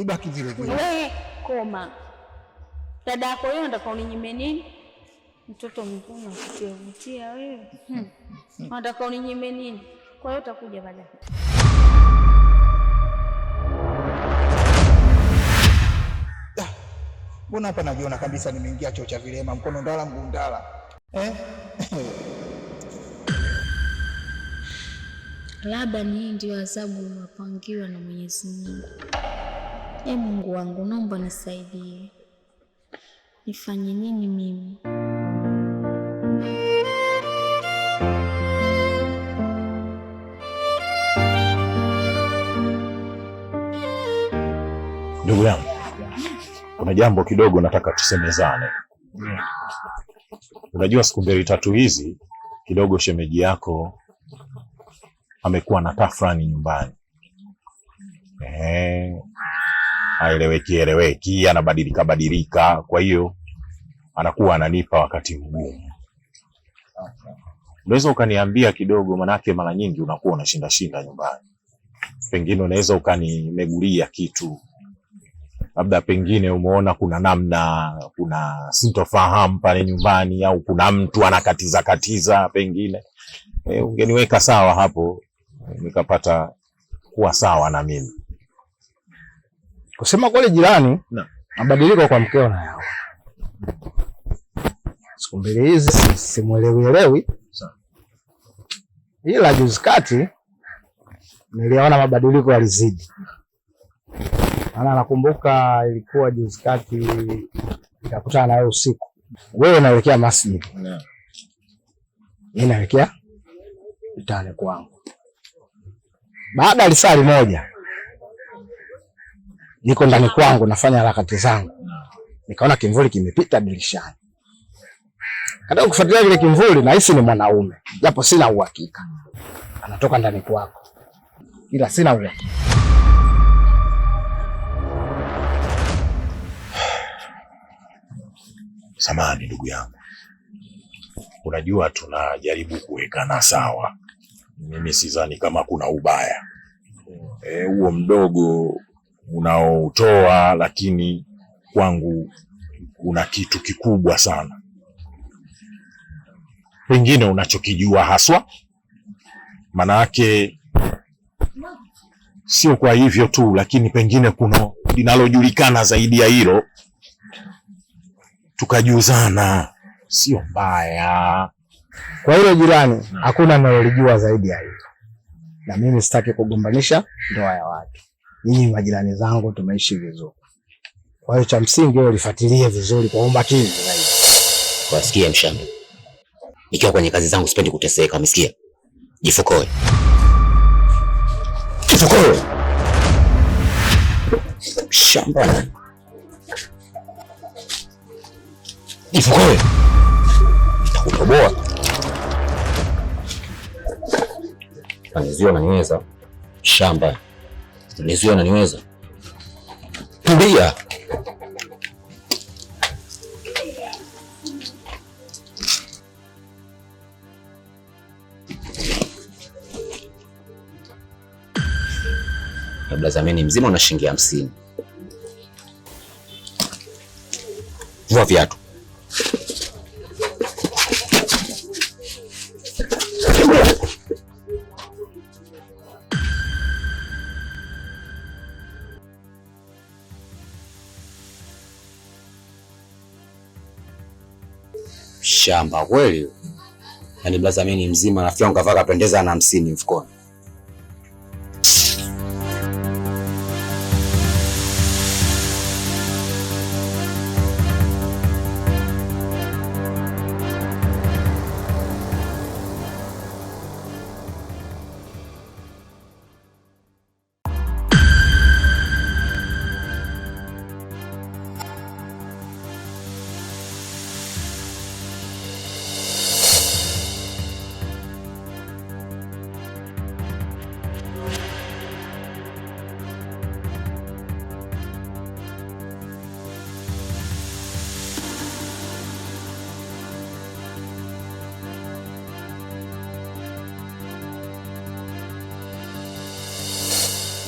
Nibaki vile vile. Wewe koma. Dada yako yeye anataka uninyime nini? Mtoto mzima kutia wewe. Anataka uninyime nini? Kwa hiyo utakuja baadaye. Mbona hapa najiona kabisa nimeingia choo cha vilema, mkono ndala mguu ndala. Labda ni ndio adhabu wapangiwa na Mwenyezi Mungu. Mungu wangu, naomba nisaidie. Nifanye nini mimi? Ndugu yangu, kuna jambo kidogo nataka tusemezane. Unajua siku 2-3 hizi kidogo shemeji yako amekuwa na tafrani nyumbani. Haeleweki, anabadilika. Kwa hiyo anakuwa ananipa wakati mgumu. Unaweza ukaniambia kidogo, manake mara nyingi unakuwa unashinda nyumbani. Pengine unaweza ukanimegulia kitu. Labda pengine umeona kuna namna, kuna sintofahamu pale nyumbani, au kuna mtu anakatiza pengine. Ungeniweka sawa hapo, nikapata kuwa sawa na mimi. Kusema kweli jirani, mabadiliko kwa mkeo na yao. Siku 2 hizi simuelewi. Ila juzi kati niliona mabadiliko yalizidi. Ana nakumbuka ilikuwa juzi kati nikakutana na wewe usiku. Wewe unaelekea masjid. Mimi naelekea mtaani kwangu. Baada ya saa moja niko ndani kwangu nafanya harakati zangu. Nikaona kimvuli kimepita dirishani. Katika kufuatilia kile kimvuli nahisi ni mwanaume, japo sina uhakika. Anatoka ndani kwako. Ila sina uhakika. Samahani ndugu yangu. Unajua tunajaribu kuwekana sawa. Mimi sidhani kama kuna ubaya. Huo mdogo unaotoa, lakini kwangu kuna kitu kikubwa sana. Pengine unachokijua haswa. Manake sio kwa hivyo tu, lakini pengine kuna linalojulikana zaidi ya hilo. Tukajuzana, sio mbaya. Kwa hiyo jirani, hakuna anayelijua zaidi ya hilo. Na mimi sitaki kugombanisha ndoa ya watu. Nyinyi majirani zangu tumeishi vizuri. Kwa hiyo cha msingi wewe ulifuatilie vizuri kwa umakini zaidi. Wasikia mshamba. Nikiwa kwenye kazi zangu sipendi kuteseka, umesikia? Jifokoe. Jifokoe. Shamba. Jifokoe. Nitakutoboa. Anizio unaniweza. Shamba. Anizio unaniweza. Tulia. Labda zamani mzima una shilingi 50. Vua viatu. Shamba kweli. Yaani blazameni mzima na fionga vaka pendeza na 50 mfukoni.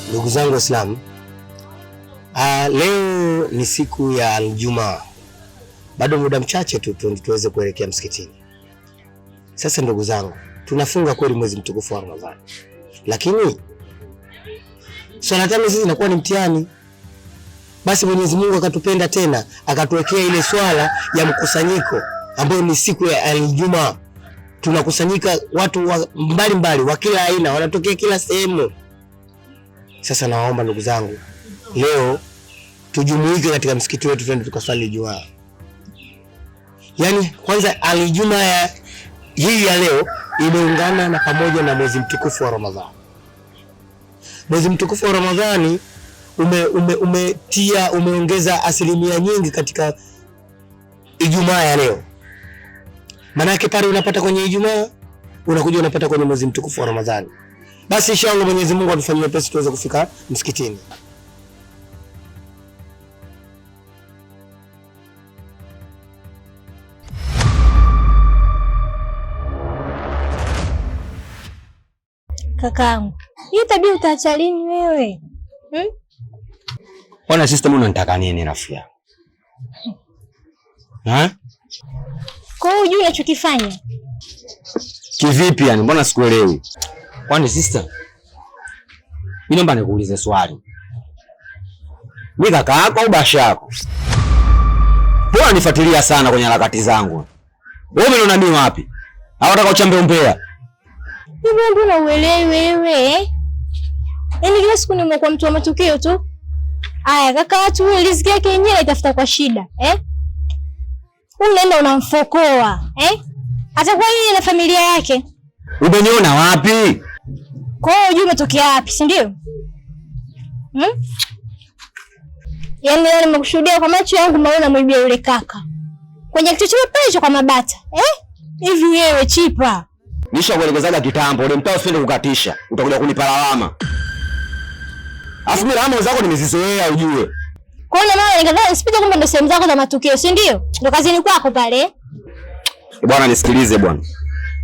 Ndugu zangu Waislamu, Leo ni siku ya Aljumaa. Bado muda mchache tu tuweze kuelekea msikitini. Sasa ndugu zangu, tunafunga kweli mwezi mtukufu wa Ramadhani. Lakini swala tano sisi inakuwa ni mtihani. Basi Mwenyezi Mungu akatupenda tena, akatuwekea ile swala ya mkusanyiko ambayo ni siku ya Aljumaa. Tunakusanyika watu mbalimbali wa kila aina, wanatokea kila sehemu. Sasa nawaomba ndugu zangu, leo tujumuike katika msikiti wetu twende tukaswali Ijumaa. Yaani kwanza Aljumaa hii ya leo imeungana na pamoja na mwezi mtukufu wa Ramadhani. Mwezi mtukufu wa Ramadhani umeongeza asilimia nyingi katika Ijumaa ya leo. Maana yake pale unapata kwenye Ijumaa, unakuja unapata kwenye mwezi mtukufu wa Ramadhani. Basi inshallah Mwenyezi Mungu atufanyie pesi tuweze kufika msikitini. Kakaangu, hii tabia utaacha lini wewe? Bwana sister, mbona unataka nini rafiki yangu? Kwa hiyo unajua unachokifanya? Kivipi yani? Mbona sikuelewi? Kwani sister, mimi naomba nikuulize swali. Mimi kaka yako au basha yako? Mbona nifuatilia sana kwenye harakati zangu? Wewe umeona mimi wapi? Hawataka uchambe umbea. Hivi mbona uelewi wewe? Yaani kila siku nimekuwa mtu wa matukio tu. Aya kaka, watu riziki yake yenyewe itafuta kwa shida, unaenda unamfokoa, atakuwa yeye na familia yake. Umeniona wapi? Kwa hiyo unajua umetokea wapi, si ndio? Yaani leo nimekushuhudia kwa macho yangu maana mwibia yule kaka kwenye kichochoro pale kwa mabata. Hivi wewe Chipa, nishakuelekezaga kitambo, ule mtao usiende kukatisha, utakuja kunipa lawama. Afu mimi lawama zako nimezizoea ujue. Kwa nini mama nikadhani sipite kumbe ndo sehemu zako za matukio, si ndio? Ndo kazini kwako pale. Bwana nisikilize bwana.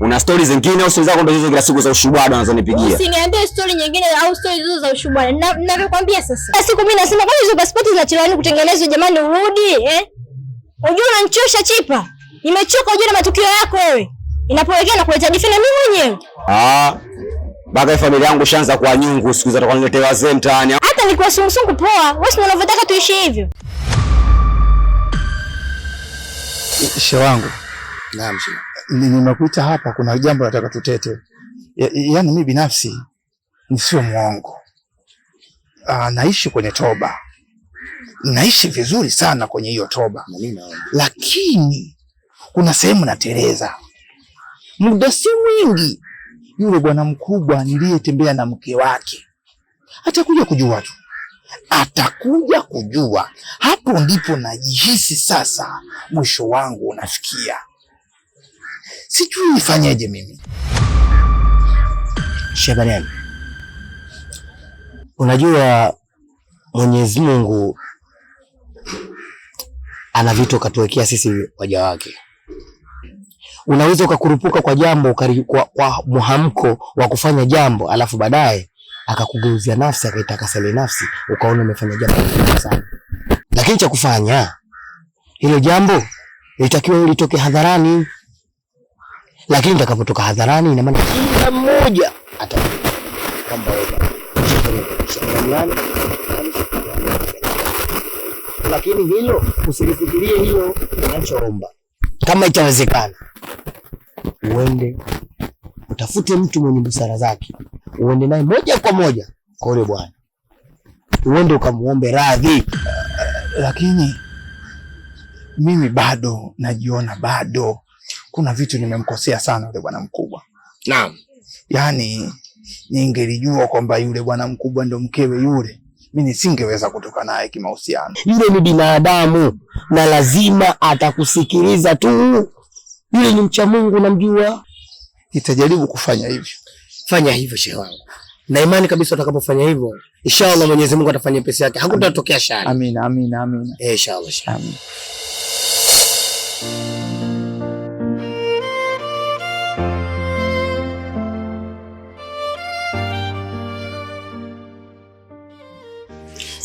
Una stories zingine au stories zako ndo hizo kila siku za ushubada unazonipigia? Usiniambie story nyingine au stories hizo za ushubada. Ninavyokuambia sasa. Siku mimi nasema kwa hizo pasipoti zinachelewa kutengenezwa, jamani urudi, Unajua unanichosha Chipa. Nimechoka ujue na matukio yako wewe. Inapoelekea na kuleta difina mimi mwenyewe. Baka familia yangu shanza kwa nyungu, siku za tukaniletea wazee mtaani. Hata nikuwa sungusungu poa, wewe si unavyotaka tuishi hivyo. Shehe wangu. Naam shehe. Nimekuita hapa, kuna jambo nataka tutete. Yaani mimi binafsi nisio muongo. Naishi kwenye toba. Naishi vizuri sana kwenye hiyo toba. Lakini kuna sehemu nateleza. Muda si mwingi yule bwana mkubwa niliyetembea na mke wake atakuja kujua tu. Atakuja kujua. Hapo ndipo najihisi sasa mwisho wangu unafikia. Sijui nifanyeje mimi. Shabani, unajua Mwenyezi Mungu ana vitu katuwekea sisi waja wake. Unaweza ukakurupuka kwa jambo kwa muhamko wa kufanya jambo, alafu baadaye akakugeuzia nafsi, akaitaka ile nafsi ukaona umefanya jambo kubwa sana. Lakini cha kufanya hilo jambo litakiwa litoke hadharani. Lakini litakapotoka hadharani ina maana kila mmoja atajua kwamba wewe. Lakini hilo usilifikirie hilo, ninachoomba kama itawezekana uende utafute mtu mwenye busara zake, uende naye moja kwa moja kwa yule bwana, uende ukamuombe radhi. Lakini mimi bado najiona bado kuna vitu nimemkosea sana yule bwana mkubwa. Naam. Yaani ningelijua kwamba yule bwana mkubwa ndo mkewe yule, mimi nisingeweza kutoka naye kimahusiano. Yule ni binadamu na lazima atakusikiliza tu. Yule ni mcha Mungu namjua. Nitajaribu kufanya hivyo. Fanya hivyo shehe wangu. Na imani kabisa utakapofanya hivyo, inshallah Mwenyezi Mungu atafanya pesa yake. Hakutatokea shari. Amina, amina, amina. Inshallah. Amina.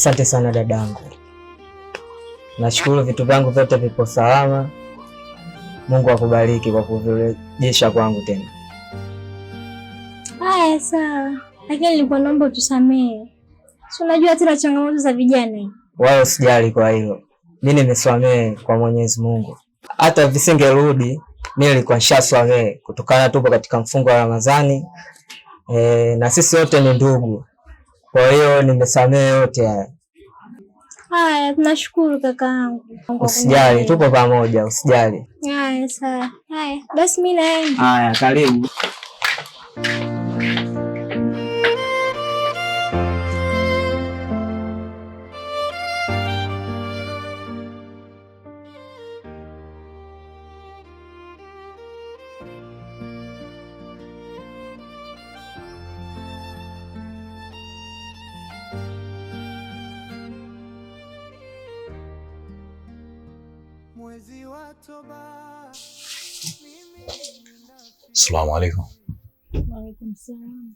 Asante sana dadangu. Nashukuru vitu vyangu vyote vipo salama. Mungu akubariki kwa kuvirejesha kwangu tena. Haya sawa. Lakini nilikuwa naomba utusamehe. Si unajua tena changamoto za vijana. Wala usijali kwa hilo. Mimi nimesamehe kwa Mwenyezi Mungu. Hata visingerudi mimi nilikuwa nishasamehe kutokana tupo katika mfungo wa Ramadhani. Na sisi wote ni ndugu. Kwa hiyo nimesamehe yote haya. Haya, tunashukuru kakaangu. Usijali, tupo pamoja, usijali. Haya, sawa. Haya, basi mimi naenda. Haya, karibu. Assalamu alaikum. Wa alaikum salam.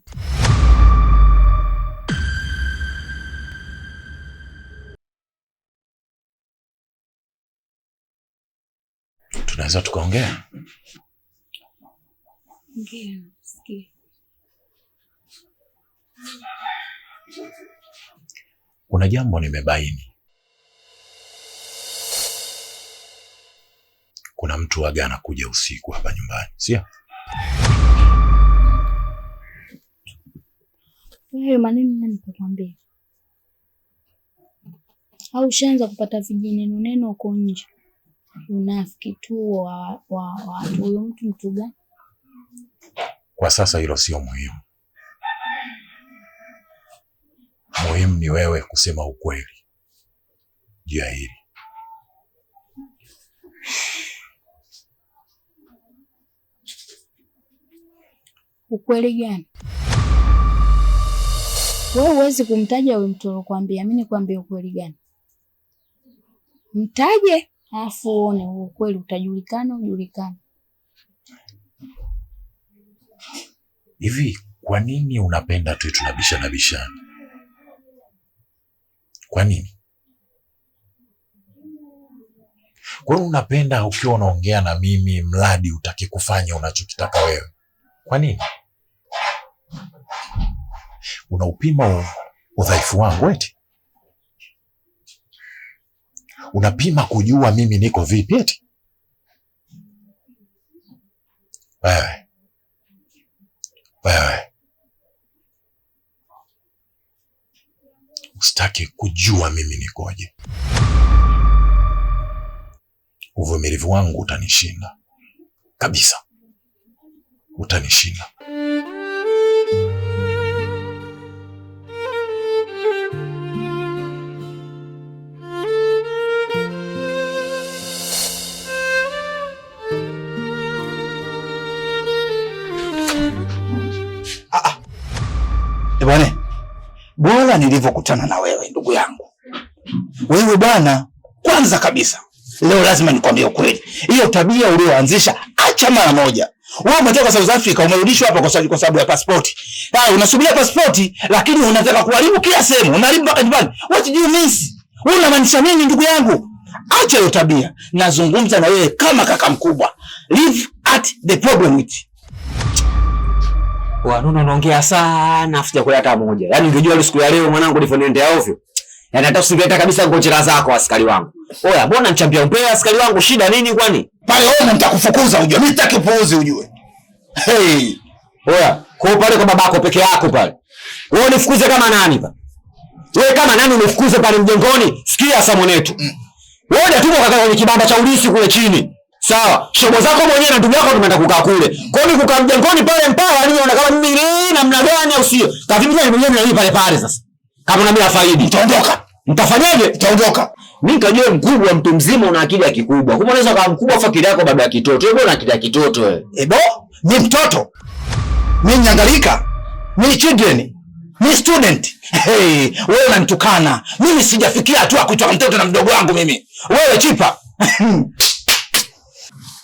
Tunaweza tukaongea? Ongea, sikia. Kuna jambo nimebaini. Kuna mtu waga anakuja usiku hapa nyumbani, sio? Wewe maneno nani kukwambia? Au ushaanza kupata vijineno neno uko nje? Unafiki tu wa huyo mtu gani? Kwa sasa hilo sio muhimu. Muhimu ni wewe kusema ukweli juu ya hili. Ukweli gani? Wewe huwezi kumtaja huyo mtu alokuambia. Mimi nikwambie ukweli gani? Mtaje, alafu uone ukweli utajulikana ujulikane. Hivi kwa nini unapenda tu tunabishana bishana? Kwa nini? Kwa nini unapenda ukiwa unaongea na mimi mradi utaki kufanya unachokitaka wewe? Kwa nini? Unaupima udhaifu wangu eti? Unapima kujua mimi niko vipi eti? Wewe usitaki kujua mimi nikoje. Uvumilivu wangu utanishinda kabisa, utanishinda. Bwana, bora nilivyokutana na wewe ndugu yangu. Wewe bwana, kwanza kabisa leo lazima nikwambie ukweli. Hiyo tabia ulioanzisha acha mara moja. Wewe umetoka South Africa umerudishwa hapa kwa sababu ya pasipoti. Unasubiria pasipoti lakini unataka kuharibu kila sehemu. Unaharibu mpaka nyumbani. What do you mean? Wewe unamaanisha nini ndugu yangu? Acha hiyo tabia. Nazungumza na wewe kama kaka mkubwa. Leave at the problem with. Wanuna unaongea sana afuja kula hata moja. Yaani ungejua ile siku ya leo mwanangu nilivyonendea ovyo. Yaani hata usingeleta kabisa ngochera zako askari wangu. Oya, mbona mchambia umpea askari wangu shida nini kwani? Pale wewe nitakufukuza ujue. Mimi sitaki puuzi ujue. Hey. Oya, kwa pale kwa babako peke yako pale. Wewe unifukuze kama nani pa? Wewe kama nani unifukuze pale mjengoni? Sikia sasa mwanetu. Wewe tupo kaka kwenye kibanda cha ulisi kule chini. Sawa, shobo zako mwenyewe na ndugu yako tumeenda kukaa kule. Kwa nini kukaa mjengoni pale mpawa nini unaona kama mimi namna gani au sio? Kavipi mwenyewe na mimi pale pale sasa. Kama na bila faidi, nitaondoka. Mtafanyaje? Nitaondoka. Mimi kajua mkubwa mtu mzima una akili ya kikubwa. Kumbe unaweza kama mkubwa fakiri yako baba ya kitoto. Wewe una akili ya kitoto wewe. Ebo, mimi mtoto. Mimi nyangalika. Mimi children. Mimi student. Hey, wewe unanitukana. Mimi sijafikia hatua kutoka mtoto na mdogo wangu mimi. Wewe chipa.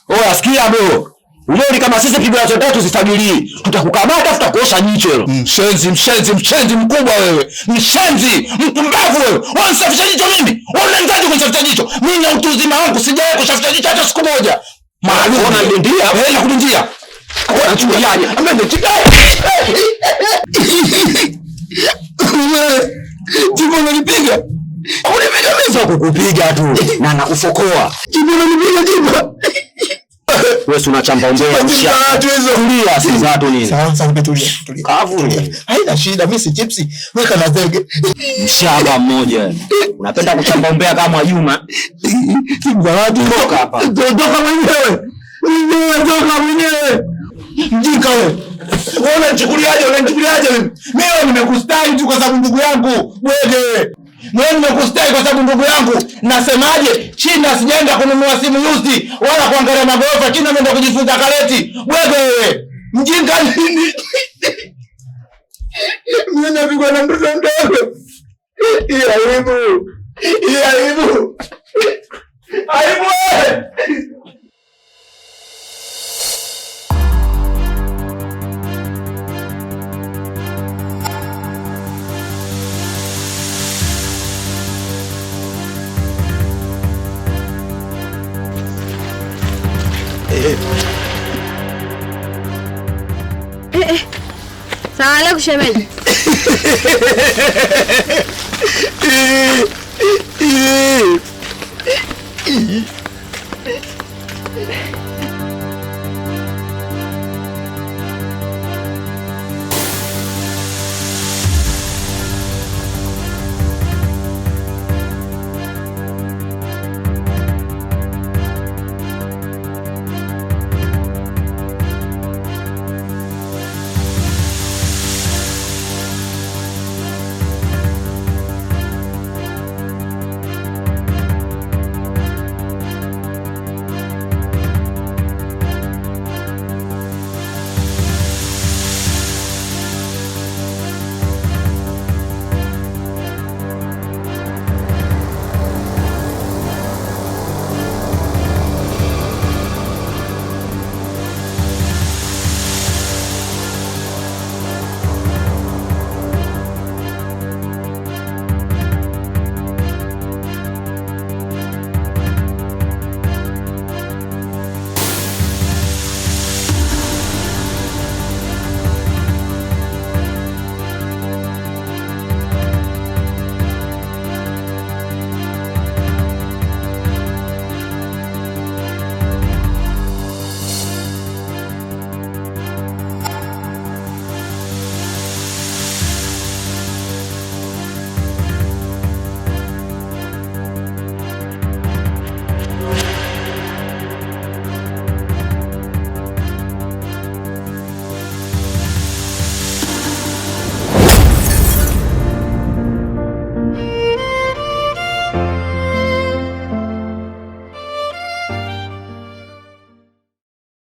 Oya sikia bro. Ulioni kama sisi pigo la zote tuzifagilii. Tutakukamata tutakuosha jicho hilo. Mshenzi mkubwa wewe. Mshenzi, mpumbavu wewe. Wewe unasafisha jicho mimi? Wewe unaanzaje kusafisha jicho? Mimi na utu uzima wangu sijawahi kusafisha jicho hata siku moja. Maalum unanidindia? Na kudindia. Unachukuliaje? Jibu unanipiga. Unipiga mimi sio kukupiga tu na nakufokoa. Jibu unanipiga jibu. Wewe unachamba umbea tulia si zato nini? Sawa tulia. Kavu. Haina shida mimi si chipsi. Weka na zege. Mshaba mmoja. Unapenda kuchamba umbea kama Juma. Jibu watu toka hapa. Toka mwenyewe. Toka mwenyewe. Mjinga wewe. Wewe unanichukuliaje mimi nimekustahi tu kwa sababu ndugu yangu. Wewe nimekustahi kwa sababu ndugu yangu. Nasemaje? China sijaenda kununua simu used wala kuangalia magorofa. China nimeenda kujifunza kareti. Wewe mjinga nini? Mimi napigwa na mtoto mdogo. Aibu. Salamu alaykum shemeji.